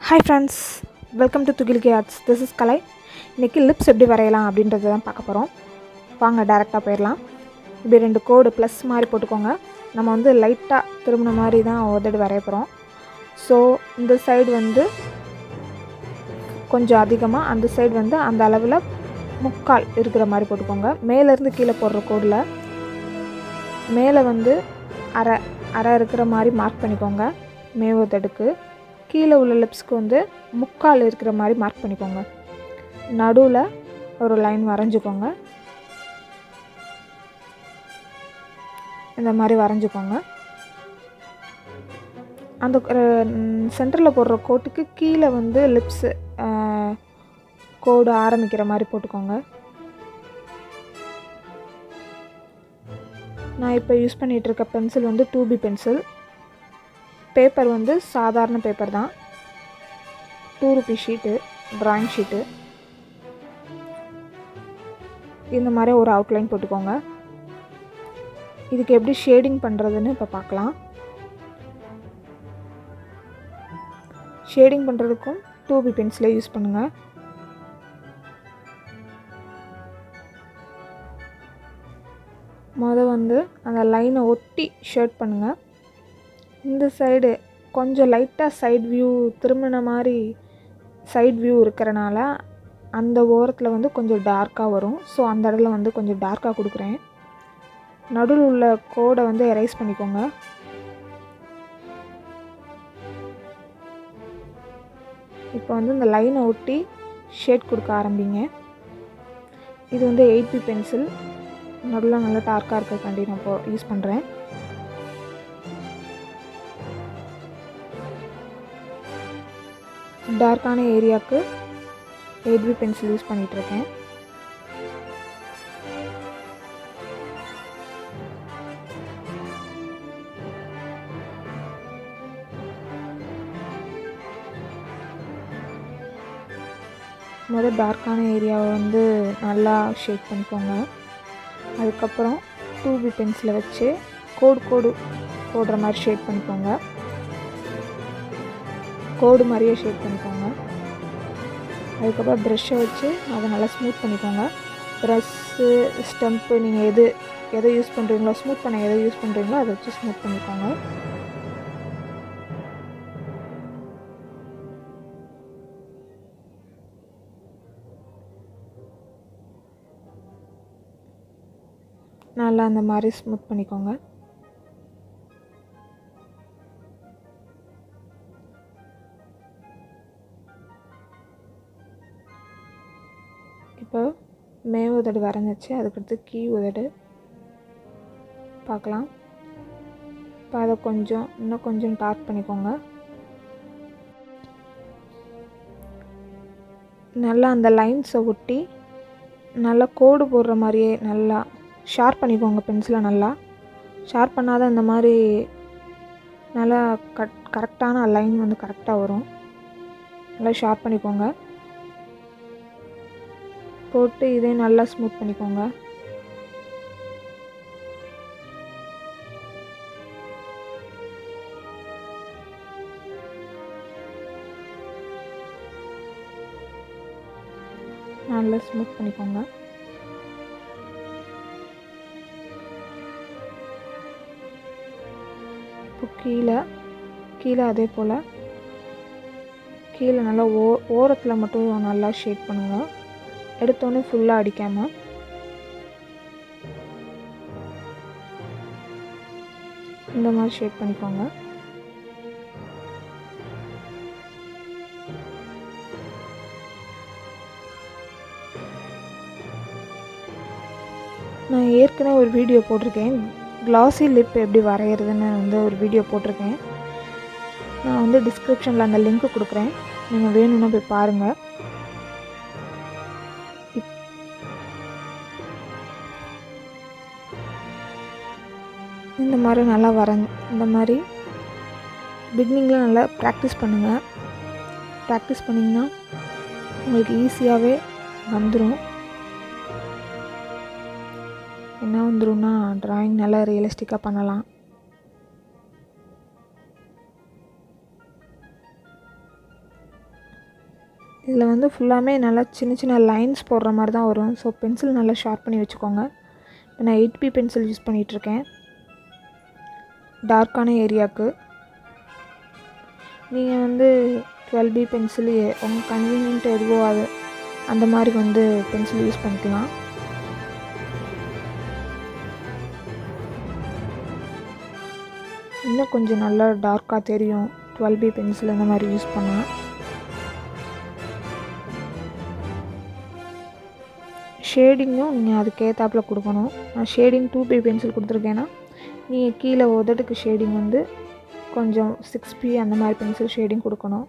Hi friends, welcome to Thukiligai Arts. This is kalai. இன்னைக்கு lips எப்படி வரையலாம் அப்படின்றத தான் பார்க்க போகிறோம். வாங்க டைரெக்டாக போயிடலாம். இப்படி ரெண்டு கோடு ப்ளஸ் மாதிரி போட்டுக்கோங்க. நம்ம வந்து லைட்டாக திரும்பின மாதிரி தான் உதடு வரைய போகிறோம். ஸோ இந்த சைடு வந்து கொஞ்சம் அதிகமாக, அந்த சைடு வந்து அந்த அளவில் முக்கால் இருக்கிற மாதிரி போட்டுக்கோங்க. மேலேருந்து கீழே போடுற கோடில் மேலே வந்து அரை அரை இருக்கிற மாதிரி மார்க் பண்ணிக்கோங்க மேவுதடுக்கு. கீழே உள்ள லிப்ஸ்க்கு வந்து முக்கால் இருக்கிற மாதிரி மார்க் பண்ணிக்கோங்க. நடுவில் ஒரு லைன் வரைஞ்சிக்கோங்க. இந்த மாதிரி வரைஞ்சிக்கோங்க. அந்த சென்டரில் போடுற கோட்டுக்கு கீழே வந்து லிப்ஸு கோடு ஆரம்பிக்கிற மாதிரி போட்டுக்கோங்க. நான் இப்போ யூஸ் பண்ணிகிட்ருக்க பென்சில் வந்து 2B பென்சில். பேப்பர் வந்து சாதாரண பேப்பர் தான், 2 ரூபி ஷீட்டு, ட்ராயிங் ஷீட்டு. இந்த மாதிரி ஒரு அவுட்லைன் போட்டுக்கோங்க. இதுக்கு எப்படி ஷேடிங் பண்ணுறதுன்னு இப்போ பார்க்கலாம். ஷேடிங் பண்ணுறதுக்கும் 2B பென்சிலே யூஸ் பண்ணுங்கள். வந்து அந்த லைனை ஒட்டி ஷேட் பண்ணுங்கள். இந்த சைடு கொஞ்சம் லைட்டாக சைட் வியூ திரும்பின மாதிரி சைட் வியூ இருக்கிறனால அந்த ஓரத்தில் வந்து கொஞ்சம் டார்க்காக வரும். ஸோ அந்த இடத்துல வந்து கொஞ்சம் டார்க்காக கொடுக்குறேன். நடுவில் உள்ள கோடை வந்து எரேஸ் பண்ணிக்கோங்க. இப்போ வந்து இந்த லைனை ஒட்டி ஷேட் கொடுக்க ஆரம்பிங்க. இது வந்து 8B பென்சில். நடுவில் நல்லா டார்க்காக இருக்கிறதுக்காண்டி நான் இப்போ யூஸ் பண்ணுறேன். டார்க்கான ஏரியாவுக்கு 8B பென்சில் யூஸ் பண்ணிகிட்ருக்கேன். முதல் டார்க்கான ஏரியாவை வந்து நல்லா ஷேட் பண்ணிக்கோங்க. அதுக்கப்புறம் 2B பென்சிலை வச்சு கோடு போடுற மாதிரி ஷேட் பண்ணிக்கோங்க. கோடு மாதிரியே ஷேட் பண்ணிக்கோங்க. அதுக்கப்புறம் ப்ரெஷ்ஷை வச்சு அதை நல்லா ஸ்மூத் பண்ணிக்கோங்க. ப்ரெஷ்ஷு, ஸ்டெம்ப்பு, நீங்கள் எதை யூஸ் பண்ணுறீங்களோ, ஸ்மூத் பண்ண எதை யூஸ் பண்ணுறீங்களோ அதை வச்சு ஸ்மூத் பண்ணிக்கோங்க. நல்லா அந்த மாதிரி ஸ்மூத் பண்ணிக்கோங்க. இப்போ மேல் உதடு வரைஞ்சிச்சு. அதுக்கடுத்து கீழ் உதடு பார்க்கலாம். இப்போ அதை இன்னும் கொஞ்சம் டார்க் பண்ணிக்கோங்க. நல்லா அந்த லைன்ஸை ஒட்டி நல்லா கோடு போடுற மாதிரியே நல்லா ஷார்ப் பண்ணிக்கோங்க. பென்சிலை நல்லா ஷார்ப் பண்ணாத இந்த மாதிரி நல்லா கரெக்டான லைன் வந்து கரெக்டாக வரும். நல்லா ஷார்ப் பண்ணிக்கோங்க. போட்டு இதே நல்லா ஸ்மூத் பண்ணிக்கோங்க. நல்லா ஸ்மூத் பண்ணிக்கோங்க. இப்போ கீழே அதே போல் கீழே நல்லா ஓரத்தில் மட்டும் நல்லா ஷேட் பண்ணுங்கள். எடுத்தோடனே ஃபுல்லாக அடிக்காமல் இந்த மாதிரி ஷேட் பண்ணிக்கோங்க. நான் ஏற்கனவே ஒரு வீடியோ போட்டிருக்கேன், க்ளாஸி லிப் எப்படி வரைகிறதுன்னு வந்து ஒரு வீடியோ போட்டிருக்கேன். நான் வந்து டிஸ்கிரிப்ஷனில் அந்த லிங்க்கு கொடுக்குறேன், நீங்கள் வேணும்னா போய் பாருங்கள். இந்த மாதிரி நல்லா இந்த மாதிரி பிகினிங்கில் நல்லா ப்ராக்டிஸ் பண்ணுங்கள். ப்ராக்டிஸ் பண்ணிங்கன்னா உங்களுக்கு ஈஸியாகவே வந்துடும். என்ன வந்துடும்னா ட்ராயிங் நல்லா ரியலிஸ்டிக்காக பண்ணலாம். இதில் வந்து ஃபுல்லாமே நல்லா சின்ன சின்ன லைன்ஸ் போடுற மாதிரி தான் வரும். ஸோ பென்சில் நல்லா ஷார்ப் பண்ணி வச்சுக்கோங்க. இப்போ நான் 8B பென்சில் யூஸ் பண்ணிகிட்ருக்கேன் டார்க்கான ஏரியாவுக்கு. நீங்கள் வந்து 12B பென்சில் உங்கள் கன்வீனியன்ட் எதுவோ அது அந்த மாதிரி வந்து பென்சில் யூஸ் பண்ணிக்கலாம். இன்னும் கொஞ்சம் நல்லா டார்க்காக தெரியும் 12B பென்சில் இந்த மாதிரி யூஸ் பண்ணால். ஷேடிங்கும் நீங்கள் அதுக்கேற்றாப்பில் கொடுக்கணும். நான் ஷேடிங் 2B பென்சில் கொடுத்துருக்கேன்னா நீங்கள் கீழே உதட்டுக்கு ஷேடிங் வந்து கொஞ்சம் 6B அந்த மாதிரி பென்சில் ஷேடிங் கொடுக்கணும்.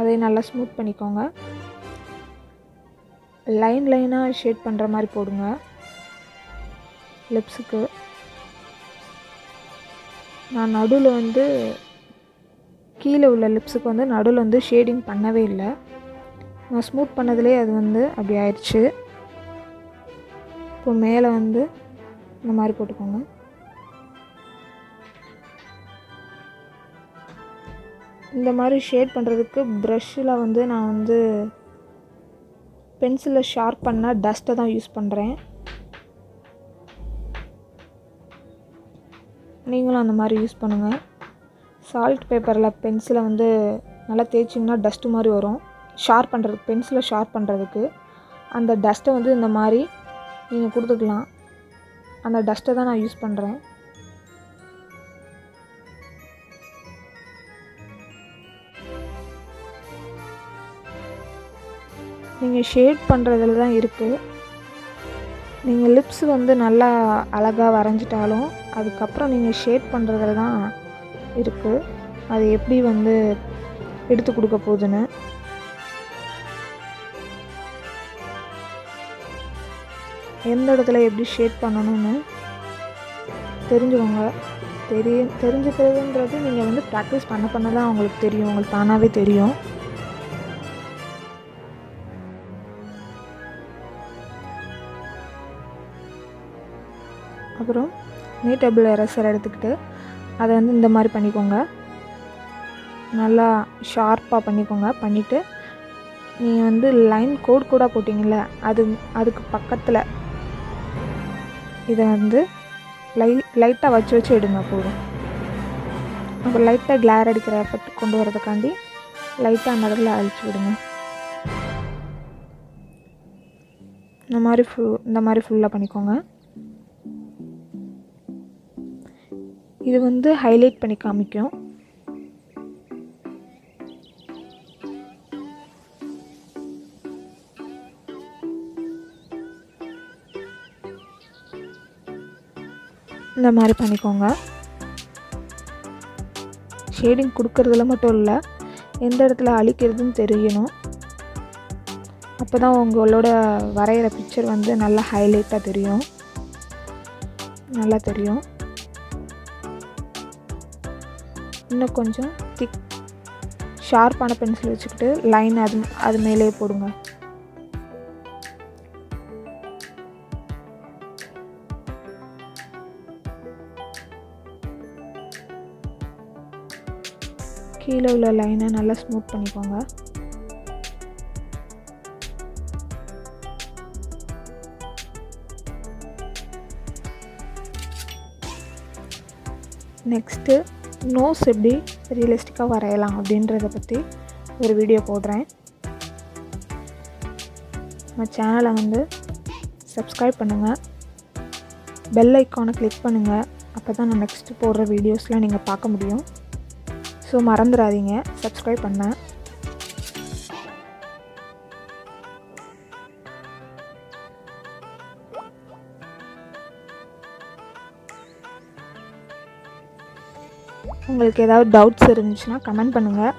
அதை நல்லா ஸ்மூத் பண்ணிக்கோங்க. லைனாக ஷேட் பண்ணுற மாதிரி போடுங்க லிப்ஸுக்கு. நான் நடுவில் வந்து கீழே உள்ள லிப்ஸுக்கு வந்து நடுவில் வந்து ஷேடிங் பண்ணவே இல்லை. நான் ஸ்மூத் பண்ணதுலேயே அது வந்து அப்படி ஆயிடுச்சு. இப்போ மேலே வந்து இந்த மாதிரி போட்டுக்கோங்க. இந்த மாதிரி ஷேட் பண்ணுறதுக்கு ப்ரஷ்ஷில் வந்து நான் வந்து பென்சிலில் ஷார்ப் பண்ணால் டஸ்ட்டை தான் யூஸ் பண்ணுறேன். நீங்களும் அந்த மாதிரி யூஸ் பண்ணுங்கள். சால்ட் பேப்பரில் பென்சிலை வந்து நல்லா தேய்ச்சிங்கன்னா டஸ்ட்டு மாதிரி வரும். ஷார்ப் பண்ணுறதுக்கு பென்சிலை ஷார்ப் பண்ணுறதுக்கு அந்த டஸ்ட்டை வந்து இந்த மாதிரி நீங்கள் கொடுத்துக்கலாம். அந்த டஸ்ட்டை தான் நான் யூஸ் பண்ணுறேன். நீங்கள் ஷேட் பண்ணுறதுல தான் இருக்குது. நீங்கள் லிப்ஸ் வந்து நல்லா அழகாக வரைஞ்சிட்டாலும் அதுக்கப்புறம் நீங்கள் ஷேட் பண்ணுறதுல தான் இருக்குது. அது எப்படி வந்து எடுத்து கொடுக்க போகுதுன்னு. எந்த இடத்துல எப்படி ஷேட் பண்ணணும்னு தெரிஞ்சுக்கோங்க. தெரிஞ்சுக்கிறதுன்றது நீங்கள் வந்து ப்ராக்டிஸ் பண்ண தான் உங்களுக்கு தெரியும். உங்களுக்கு தானாகவே தெரியும். அப்புறம் நீட்டபிள் எரேசர் எடுத்துக்கிட்டு அதை வந்து இந்த மாதிரி பண்ணிக்கோங்க. நல்லா ஷார்ப்பாக பண்ணிக்கோங்க. பண்ணிவிட்டு நீங்கள் வந்து லைன் கோடாக போட்டிங்கள்ல அதுக்கு பக்கத்தில் இதை வந்து லைட்டாக வச்சு எடுங்க போதும். அப்புறம் லைட்டாக கிளார் அடிக்கிற எஃபெக்ட் கொண்டு வரதுக்காண்டி லைட்டாக அந்த இடத்துல அழிச்சு விடுங்க. இந்த மாதிரி ஃபுல்லாக பண்ணிக்கோங்க. இது வந்து ஹைலைட் பண்ணி காமிக்கும். இந்த மாதிரி பண்ணிக்கோங்க. ஷேடிங் கொடுக்கறதுல மட்டும் இல்லை, எந்த இடத்துல அழிக்கிறதுன்னு தெரியணும். அப்போ தான் உங்களோட வரைகிற பிக்சர் வந்து நல்லா ஹைலைட்டாக தெரியும். நல்லா தெரியும். இன்னும் கொஞ்சம் திக் ஷார்ப்பான பென்சில் வச்சுக்கிட்டு லைன் அது மேலே போடுங்க. கீழே உள்ள லைனை நல்லா ஸ்மூத் பண்ணிக்கோங்க. நெக்ஸ்ட்டு நோஸ் எப்படி ரியலிஸ்டிக்காக வரையலாம் அப்படின்றத பற்றி ஒரு வீடியோ போடுறேன். நம்ம சேனலை வந்து சப்ஸ்கிரைப் பண்ணுங்கள், பெல் ஐக்கானை கிளிக் பண்ணுங்கள். அப்போ தான் நான் நெக்ஸ்ட்டு போடுற வீடியோஸ்லாம் நீங்கள் பார்க்க முடியும். ஸோ மறந்துடாதீங்க சப்ஸ்கிரைப் பண்ண. உங்களுக்கு ஏதாவது டவுட்ஸ் இருந்துச்சுன்னா கமெண்ட் பண்ணுங்கள்.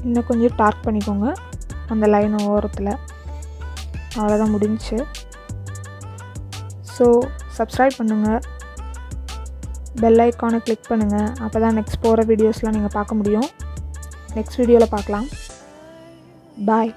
இன்னும் கொஞ்சம் டார்க் பண்ணிக்கோங்க அந்த லைன் ஓரத்தில். அவ்வளோதான் முடிஞ்சிச்சு. ஸோ சப்ஸ்கிரைப் பண்ணுங்கள், பெல் ஐக்கானை கிளிக் பண்ணுங்கள். அப்போ தான் நெக்ஸ்ட் போகிற வீடியோஸ்லாம் நீங்கள் பார்க்க முடியும். நெக்ஸ்ட் வீடியோவில் பார்க்கலாம். பாய்.